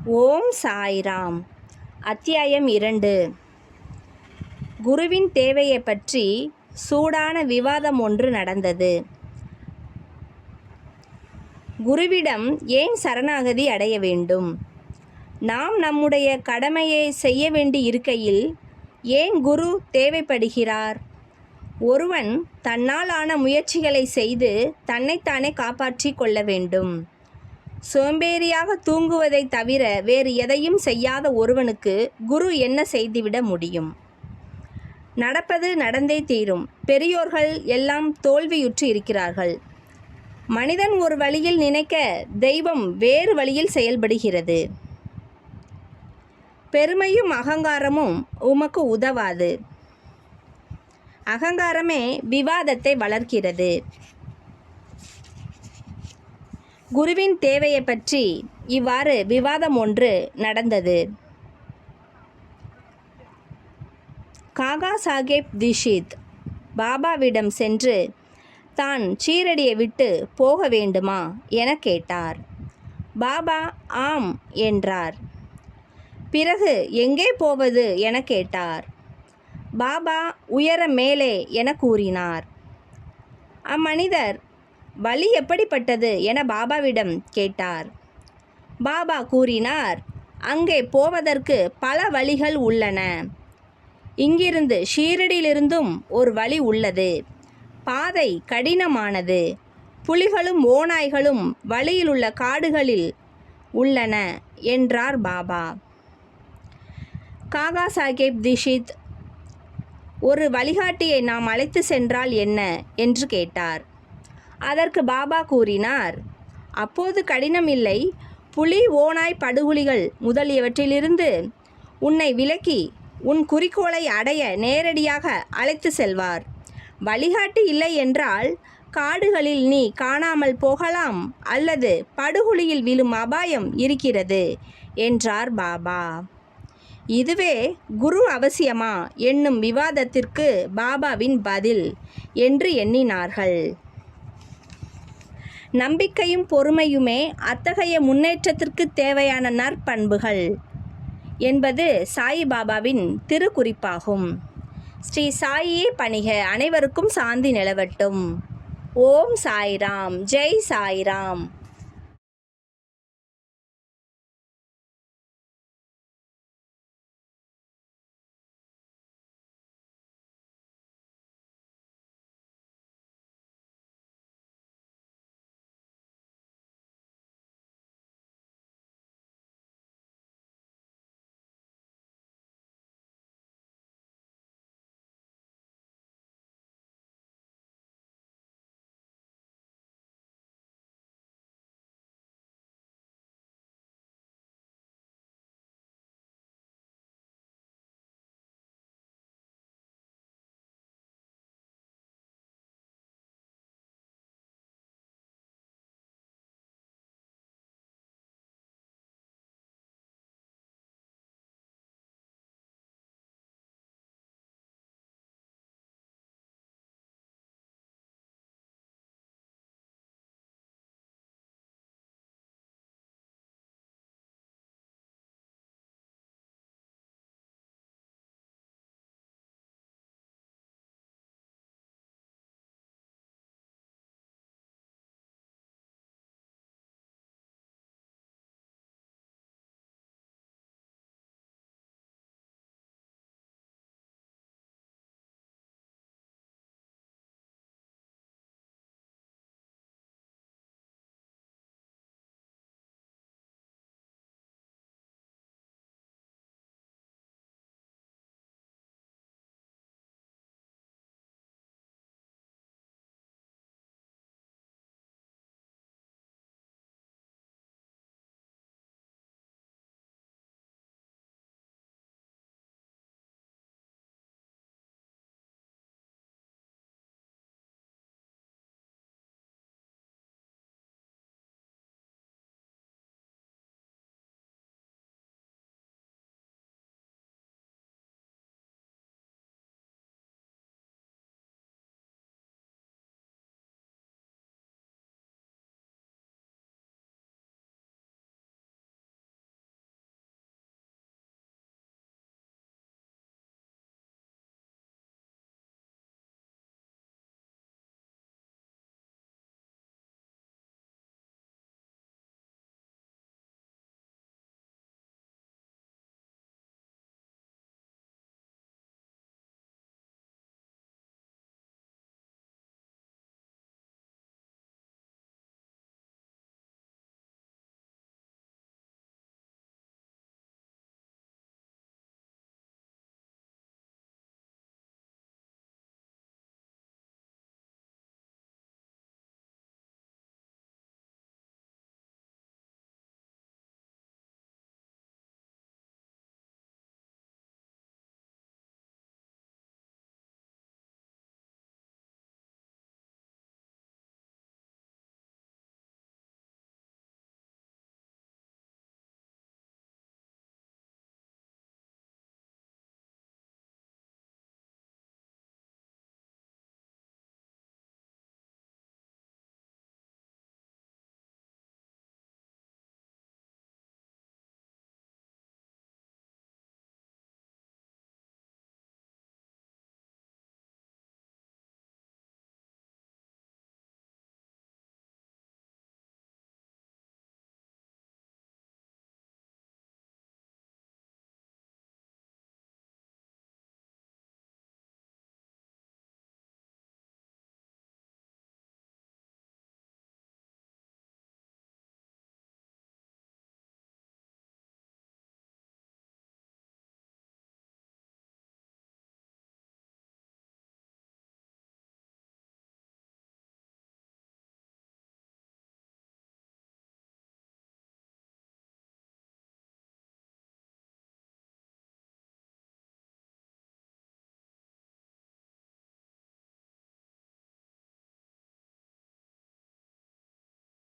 ஓம் சாய்ராம். அத்தியாயம் 2. குருவின் தேவையை பற்றி சூடான விவாதம் ஒன்று நடந்தது. குருவிடம் ஏன் சரணாகதி அடைய வேண்டும்? நாம் நம்முடைய கடமையை செய்ய வேண்டி இருக்கையில் ஏன் குரு தேவைப்படுகிறார்? ஒருவன் தன்னால் ஆன முயற்சிகளை செய்து தன்னைத்தானே காப்பாற்றி கொள்ள வேண்டும். சோம்பேறியாக தூங்குவதை தவிர வேறு எதையும் செய்யாத ஒருவனுக்கு குரு என்ன செய்துவிட முடியும்? நடப்பது நடந்தே தீரும். பெரியோர்கள் எல்லாம் தோல்வியுற்று இருக்கிறார்கள். மனிதன் ஒரு வழியில் நினைக்க தெய்வம் வேறு வழியில் செயல்படுகிறது. பெருமையும் அகங்காரமும் உமக்கு உதவாது. அகங்காரமே விவாதத்தை வளர்க்கிறது. குருவின் தேவையை பற்றி இவ்வாறு விவாதம் ஒன்று நடந்தது. காகா சாஹேப் தீஷித் பாபாவிடம் சென்று தான் ஷீரடியை விட்டு போக வேண்டுமா என கேட்டார். பாபா ஆம் என்றார். பிறகு எங்கே போவது என கேட்டார். பாபா உயர மேலே என கூறினார். அம்மனிதர் வழி எப்படிப்பட்டது என பாபாவிடம் கேட்டார். பாபா கூறினார், அங்கே போவதற்கு பல வழிகள் உள்ளன. இங்கிருந்து ஷீரடியிலிருந்தும் ஒரு வழி உள்ளது. பாதை கடினமானது. புலிகளும் ஓநாய்களும் வழியிலுள்ள காடுகளில் உள்ளன என்றார் பாபா. காகா சாஹேப் தீஷித், ஒரு வழிகாட்டியை நாம் அழைத்து சென்றால் என்ன என்று கேட்டார். அதற்கு பாபா கூறினார், அப்போது கடினம் இல்லை. புலி, ஓநாய், படுகுழிகள் முதலியவற்றிலிருந்து உன்னை விலக்கி உன் குறிக்கோளை அடைய நேரடியாக அழைத்து செல்வார். வழிகாட்டி இல்லை என்றால் காடுகளில் நீ காணாமல் போகலாம் அல்லது படுகுழியில் விழும் அபாயம் இருக்கிறது என்றார் பாபா. இதுவே குரு அவசியமா என்னும் விவாதத்திற்கு பாபாவின் பதில் என்று எண்ணினார்கள். நம்பிக்கையும் பொறுமையுமே அத்தகைய முன்னேற்றத்திற்கு தேவையான நற்பண்புகள் என்பது சாயிபாபாவின் திருக்குறிப்பாகும். ஸ்ரீ சாயியே பணிக. அனைவருக்கும் சாந்தி நிலவட்டும். ஓம் சாய்ராம். ஜெய் சாய்ராம்.